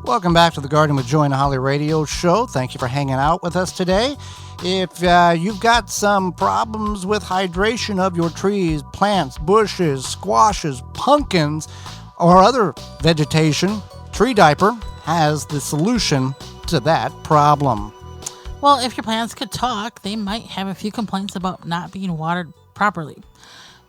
Welcome back to the Garden with Joy and Holly radio show. Thank you for hanging out with us today. If you've got some problems with hydration of your trees, plants, bushes, squashes, pumpkins, or other vegetation, Tree Diaper has the solution to that problem. Well, if your plants could talk, they might have a few complaints about not being watered properly.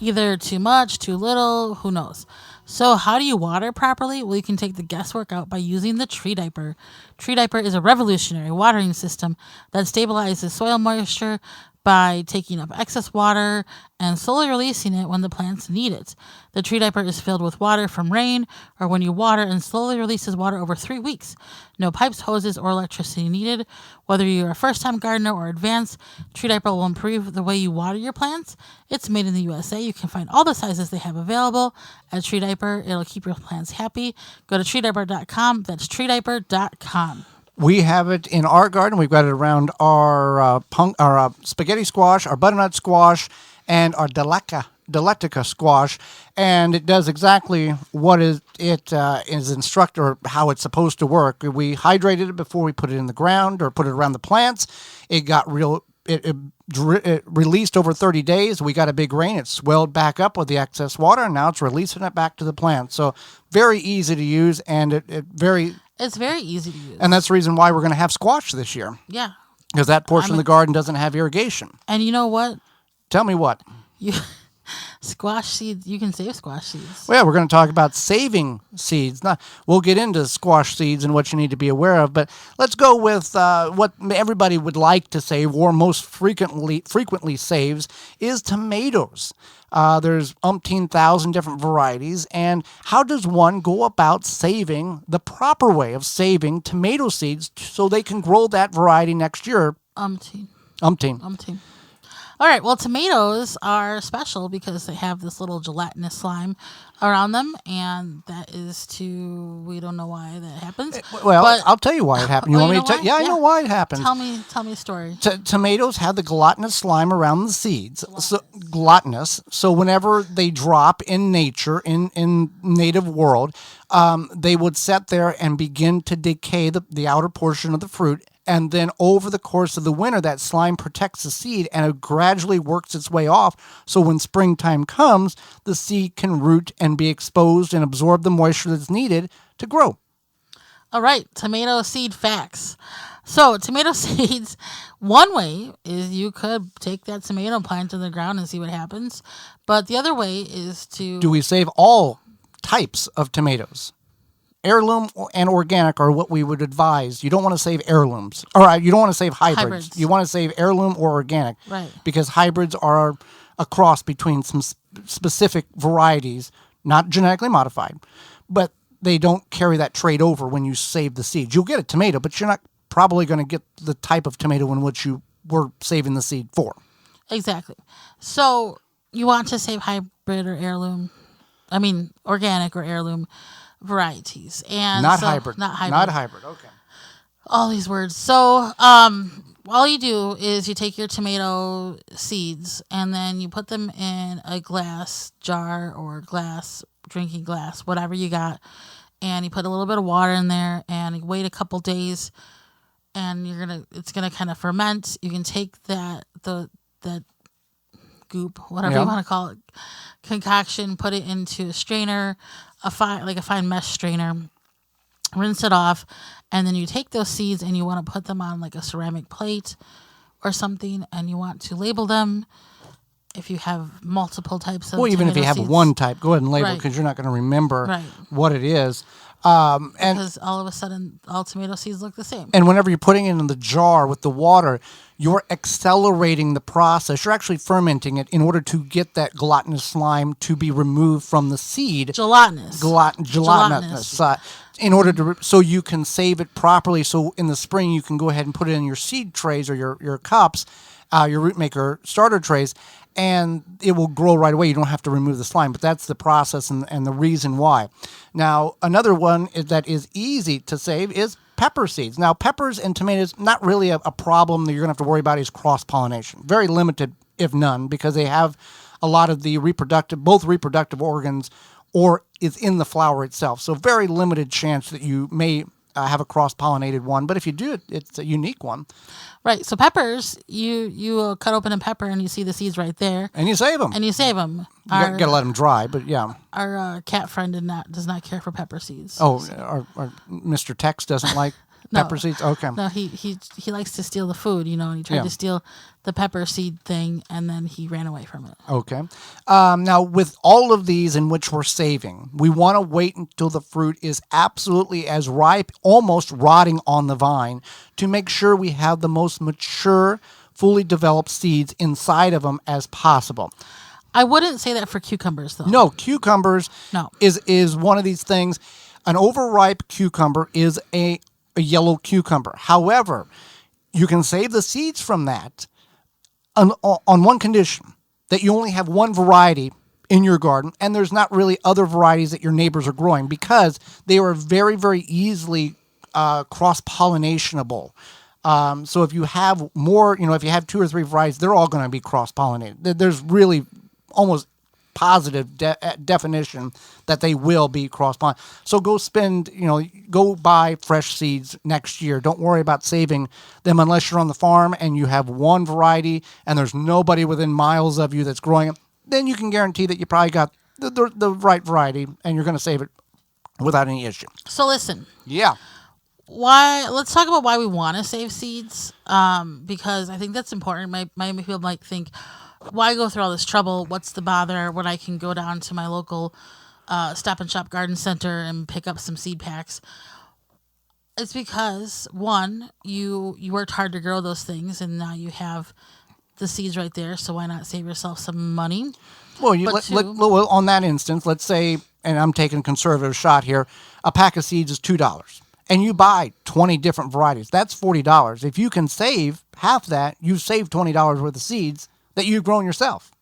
Either too much, too little, who knows. So how do you water properly? Well, you can take the guesswork out by using the Tree Diaper. Tree Diaper is a revolutionary watering system that stabilizes soil moisture by taking up excess water and slowly releasing it when the plants need it. The Tree Diaper is filled with water from rain or when you water and slowly releases water over 3 weeks. No pipes, hoses, or electricity needed. Whether you're a first-time gardener or advanced, Tree Diaper will improve the way you water your plants. It's made in the USA. You can find all the sizes they have available at Tree Diaper. It'll keep your plants happy. Go to treediaper.com. That's treediaper.com. We have it in our garden. We've got it around our spaghetti squash, our butternut squash, and our Dialectica squash. And it does exactly what is instructed or how it's supposed to work. We hydrated it before we put it in the ground or put it around the plants. It got it released over 30 days. We got a big rain. It swelled back up with the excess water, and now it's releasing it back to the plants. So very easy to use, and It's very easy to use. And that's the reason why we're going to have squash this year. Yeah. Because that portion of the garden doesn't have irrigation. And you know what? Tell me what? Squash seeds, you can save squash seeds. Well, yeah, we're going to talk about saving seeds. We'll get into squash seeds and what you need to be aware of, but let's go with what everybody would like to save or most frequently saves is tomatoes. There's umpteen thousand different varieties, and how does one go about saving the proper way of saving tomato seeds so they can grow that variety next year? Umpteen. All right, well, tomatoes are special because they have this little gelatinous slime around them, and that is we don't know why that happens. Well, I'll tell you why it happened. You want me to tell? Yeah, I know why it happens. Tell me a story. Tomatoes have the gelatinous slime around the seeds. Gelatinous. So whenever they drop in nature, in native world, they would sit there and begin to decay the outer portion of the fruit. And then over the course of the winter, that slime protects the seed and it gradually works its way off. So when springtime comes, the seed can root and be exposed and absorb the moisture that's needed to grow. All right, tomato seed facts. So tomato seeds, one way is you could take that tomato plant in the ground and see what happens. But the other way is to... Do we save all types of tomatoes? Heirloom and organic are what we would advise. You don't want to save heirlooms. Or you don't want to save hybrids. You want to save heirloom or organic. Right. Because hybrids are a cross between some specific varieties, not genetically modified. But they don't carry that trait over when you save the seeds. You'll get a tomato, but you're not probably going to get the type of tomato in which you were saving the seed for. Exactly. So you want to save hybrid or heirloom. I mean, organic or heirloom varieties. And not hybrid. Okay. All these words. So all you do is you take your tomato seeds and then you put them in a glass jar or glass drinking glass, whatever you got, and you put a little bit of water in there and you wait a couple days and it's gonna kind of ferment. You can take that goop, whatever you want to call it, concoction, put it into a strainer, a fine mesh strainer, rinse it off, and then you take those seeds and you want to put them on like a ceramic plate or something, and you want to label them. If you have multiple types of even if you have seeds. one type, go ahead and label it because you're not going to remember what it is. Because all of a sudden, all tomato seeds look the same. And whenever you're putting it in the jar with the water, you're accelerating the process. You're actually fermenting it in order to get that gelatinous slime to be removed from the seed. Gelatinous. In order so you can save it properly. So in the spring, you can go ahead and put it in your seed trays or your cups, your root maker starter trays, and it will grow right away. You don't have to remove the slime, but that's the process and the reason why. Now, another one that is easy to save is pepper seeds. Now, peppers and tomatoes, not really a problem that you're going to have to worry about is cross-pollination. Very limited, if none, because they have a lot of the both reproductive organs or is in the flower itself. So very limited chance that you may have a cross-pollinated one. But if you do, it's a unique one. Right. So peppers, you cut open a pepper and you see the seeds right there. And you save them. And you save them. You got to let them dry, but yeah. Our cat friend does not care for pepper seeds. Oh, our Mr. Tex doesn't like pepper seeds? Okay. No, he likes to steal the food, and he tried to steal the pepper seed thing, and then he ran away from it. Okay. Now, with all of these in which we're saving, we want to wait until the fruit is absolutely as ripe, almost rotting on the vine, to make sure we have the most mature, fully developed seeds inside of them as possible. I wouldn't say that for cucumbers, though. No, cucumbers is one of these things. An overripe cucumber is a yellow cucumber. However, you can save the seeds from that on one condition, that you only have one variety in your garden, and there's not really other varieties that your neighbors are growing, because they are very, very easily cross-pollinationable. So if you have more, if you have 2 or 3 varieties, they're all going to be cross-pollinated. There's really almost positive definition that they will be cross-pollinated. So go buy fresh seeds next year. Don't worry about saving them unless you're on the farm and you have one variety and there's nobody within miles of you that's growing it. Then you can guarantee that you probably got the right variety and you're going to save it without any issue. So listen. Yeah. Let's talk about why we want to save seeds, because I think that's important. Many people might think, why go through all this trouble? What's the bother when I can go down to my local Stop and Shop garden center and pick up some seed packs? It's because, one, you worked hard to grow those things, and now you have the seeds right there, so why not save yourself some money? Well, well, on that instance, let's say, and I'm taking a conservative shot here, a pack of seeds is $2. And you buy 20 different varieties. That's $40. If you can save half that, you've saved $20 worth of seeds that you've grown yourself.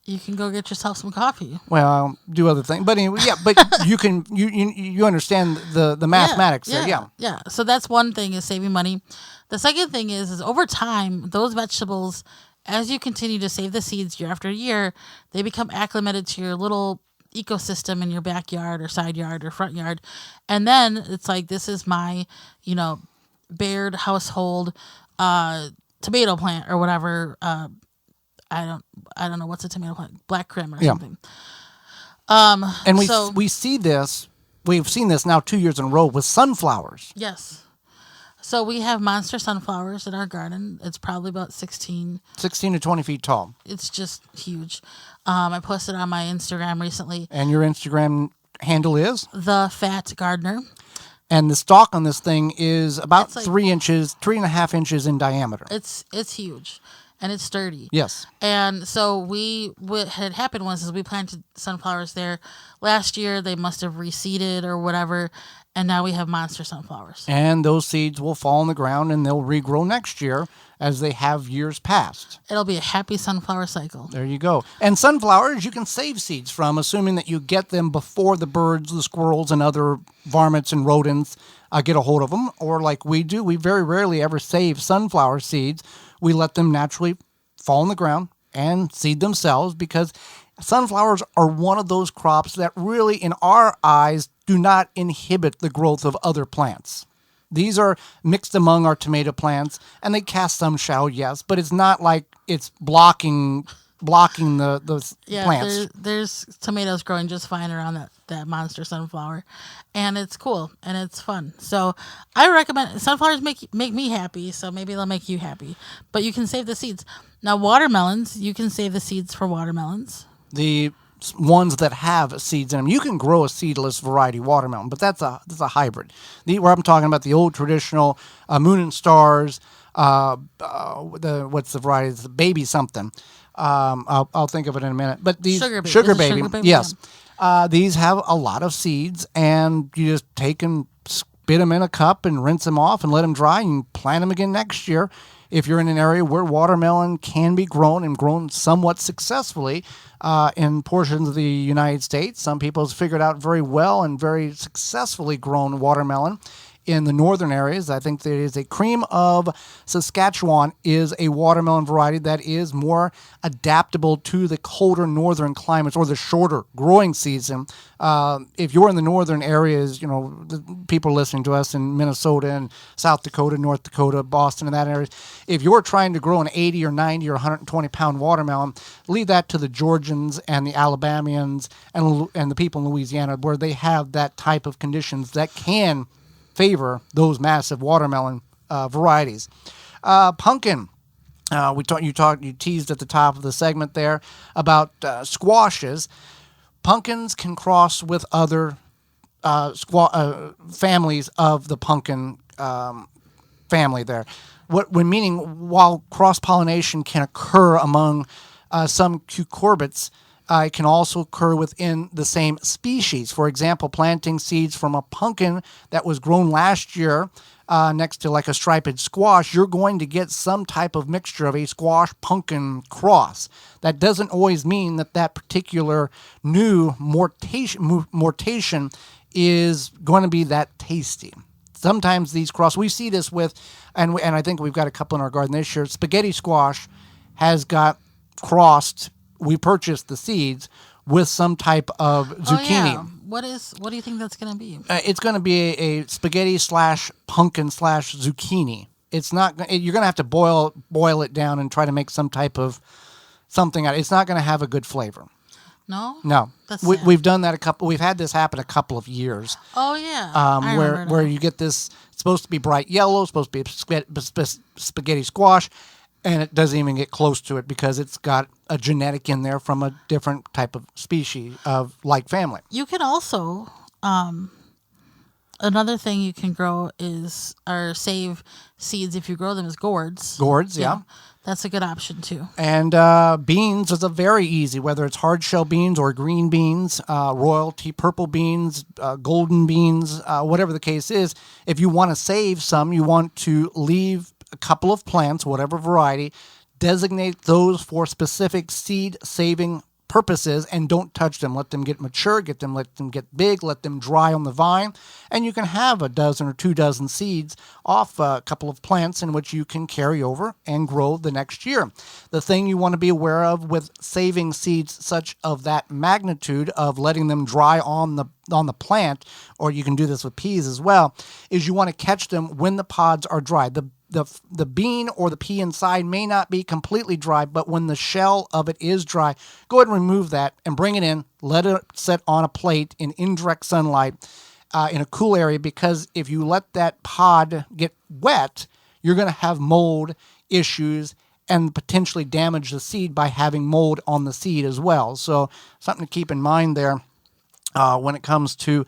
You can go get yourself some coffee. Well, I'll do other things, but anyway, yeah. But you can you understand the mathematics there, yeah. Yeah. So that's one thing, is saving money. The second thing is over time, those vegetables, as you continue to save the seeds year after year, they become acclimated to your little ecosystem in your backyard or side yard or front yard, and then it's like, this is my Baird household tomato plant or whatever. I don't know what's a tomato plant, black creme or something. And we see this. We've seen this now 2 years in a row with sunflowers. Yes. So we have monster sunflowers in our garden. It's probably about 16 to 20 feet tall. It's just huge. I posted on my Instagram recently. And your Instagram handle is? The Fat Gardener. And the stalk on this thing is about 3.5 inches in diameter. It's huge. And it's sturdy. Yes. And so what had happened was we planted sunflowers there. Last year, they must have reseeded or whatever, and now we have monster sunflowers. And those seeds will fall in the ground, and they'll regrow next year as they have years past. It'll be a happy sunflower cycle. There you go. And sunflowers, you can save seeds from, assuming that you get them before the birds, the squirrels, and other varmints and rodents get a hold of them. Or like we do, we very rarely ever save sunflower seeds. We let them naturally fall in the ground and seed themselves, because sunflowers are one of those crops that really, in our eyes, do not inhibit the growth of other plants. These are mixed among our tomato plants, and they cast some shell, yes, but it's not like it's blocking the plants. There's tomatoes growing just fine around that monster sunflower, and it's cool and it's fun. So I recommend sunflowers. Make me happy, so maybe they'll make you happy. But you can save the seeds. Now watermelons, you can save the seeds for watermelons. The ones that have seeds in them, you can grow a seedless variety watermelon, but that's a hybrid. Where I'm talking about the old traditional Moon and Stars. What's the variety? It's the baby something. I'll think of it in a minute. But these sugar baby, yes. These have a lot of seeds, and you just take and spit them in a cup and rinse them off and let them dry, and plant them again next year. If you're in an area where watermelon can be grown and grown somewhat successfully in portions of the United States, some people have figured out very well and very successfully grown watermelon in the northern areas. I think there is a cream of Saskatchewan is a watermelon variety that is more adaptable to the colder northern climates or the shorter growing season. If you're in the northern areas, the people listening to us in Minnesota and South Dakota, North Dakota, Boston, and that area, if you're trying to grow an 80 or 90 or 120 pound watermelon, leave that to the Georgians and the Alabamians and the people in Louisiana, where they have that type of conditions that can favor those massive watermelon varieties. Pumpkin. You teased at the top of the segment there about squashes. Pumpkins can cross with other families of the pumpkin family there. While cross-pollination can occur among some cucurbits, it can also occur within the same species. For example, planting seeds from a pumpkin that was grown last year next to like a striped squash, you're going to get some type of mixture of a squash-pumpkin cross. That doesn't always mean that particular new mortation is going to be that tasty. Sometimes these cross, we see this with, and I think we've got a couple in our garden this year, spaghetti squash has got crossed. We purchased the seeds with some type of zucchini. Oh, yeah. What do you think that's going to be? It's going to be a spaghetti / pumpkin / zucchini. It's not. You're going to have to boil it down and try to make some type of something out. It's not going to have a good flavor. No. We've done that We've had this happen a couple of years. Oh yeah. Where you get this. It's supposed to be bright yellow. Supposed to be spaghetti squash. And it doesn't even get close to it because it's got a genetic in there from a different type of species of like family. You can also, another thing you can grow or save seeds if you grow them is gourds. Gourds, yeah. That's a good option too. And beans is a very easy, whether it's hard shell beans or green beans, royalty purple beans, golden beans, whatever the case is. If you want to save some, you want to leave a couple of plants, whatever variety, designate those for specific seed saving purposes and don't touch them. Let them get mature, let them get big, let them dry on the vine, and you can have a dozen or 2 dozen seeds off a couple of plants in which you can carry over and grow the next year. The thing you want to be aware of with saving seeds such of that magnitude of letting them dry on the plant, or you can do this with peas as well, is you want to catch them when the pods are dry. The bean or the pea inside may not be completely dry, but when the shell of it is dry, go ahead and remove that and bring it in. Let it sit on a plate in indirect sunlight in a cool area, because if you let that pod get wet, you're going to have mold issues and potentially damage the seed by having mold on the seed as well. So something to keep in mind there when it comes to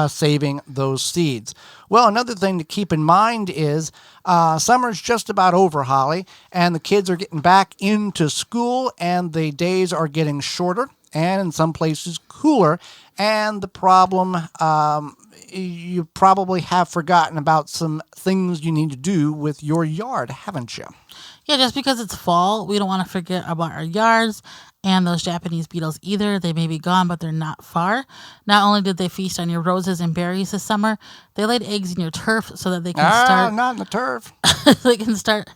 saving those seeds. Well, another thing to keep in mind is summer's just about over, Holly, and the kids are getting back into school, and the days are getting shorter, and in some places cooler. And the problem, you probably have forgotten about some things you need to do with your yard, haven't you? Yeah, just because it's fall, we don't want to forget about our yards and those Japanese beetles either. They may be gone, but they're not far. Not only did they feast on your roses and berries this summer, they laid eggs in your turf so that they can start. Not in the turf. They can start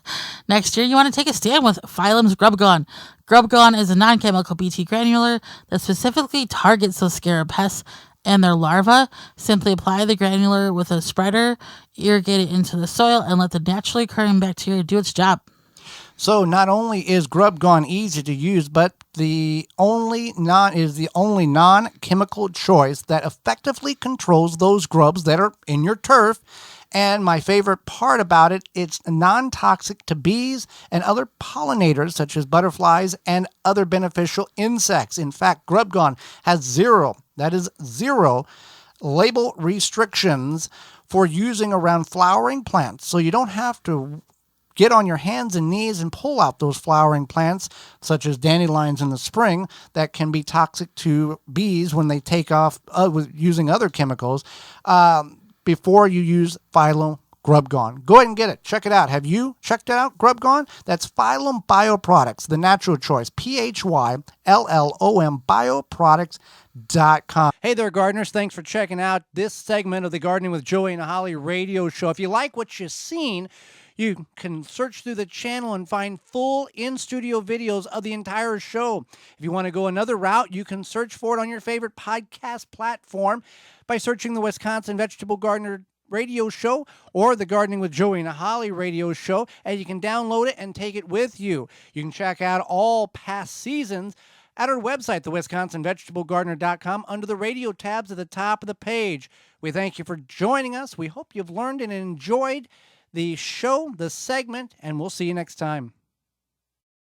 next year. You want to take a stand with Phylum's Grub Gone. Grub Gone is a non-chemical BT granular that specifically targets those scarab pests and their larvae. Simply apply the granular with a spreader, irrigate it into the soil, and let the naturally occurring bacteria do its job. So not only is Grub Gone easy to use, but the only non-chemical choice that effectively controls those grubs that are in your turf. And my favorite part about it, it's non-toxic to bees and other pollinators such as butterflies and other beneficial insects. In fact, Grub Gone has zero label restrictions for using around flowering plants. So you don't have to get on your hands and knees and pull out those flowering plants, such as dandelions in the spring, that can be toxic to bees when they take off with using other chemicals, before you use Phylum Grub Gone. Go ahead and get it. Check it out. Have you checked it out, Grub Gone? That's Phylum Bioproducts, the natural choice. PHYLLOM Bioproducts.com. Hey there, gardeners. Thanks for checking out this segment of the Gardening with Joey and Holly radio show. If you like what you've seen, you can search through the channel and find full in-studio videos of the entire show. If you want to go another route, you can search for it on your favorite podcast platform by searching the Wisconsin Vegetable Gardener radio show or the Gardening with Joey and Holly radio show, and you can download it and take it with you. You can check out all past seasons at our website, thewisconsinvegetablegardener.com, under the radio tabs at the top of the page. We thank you for joining us. We hope you've learned and enjoyed the show, the segment, and we'll see you next time.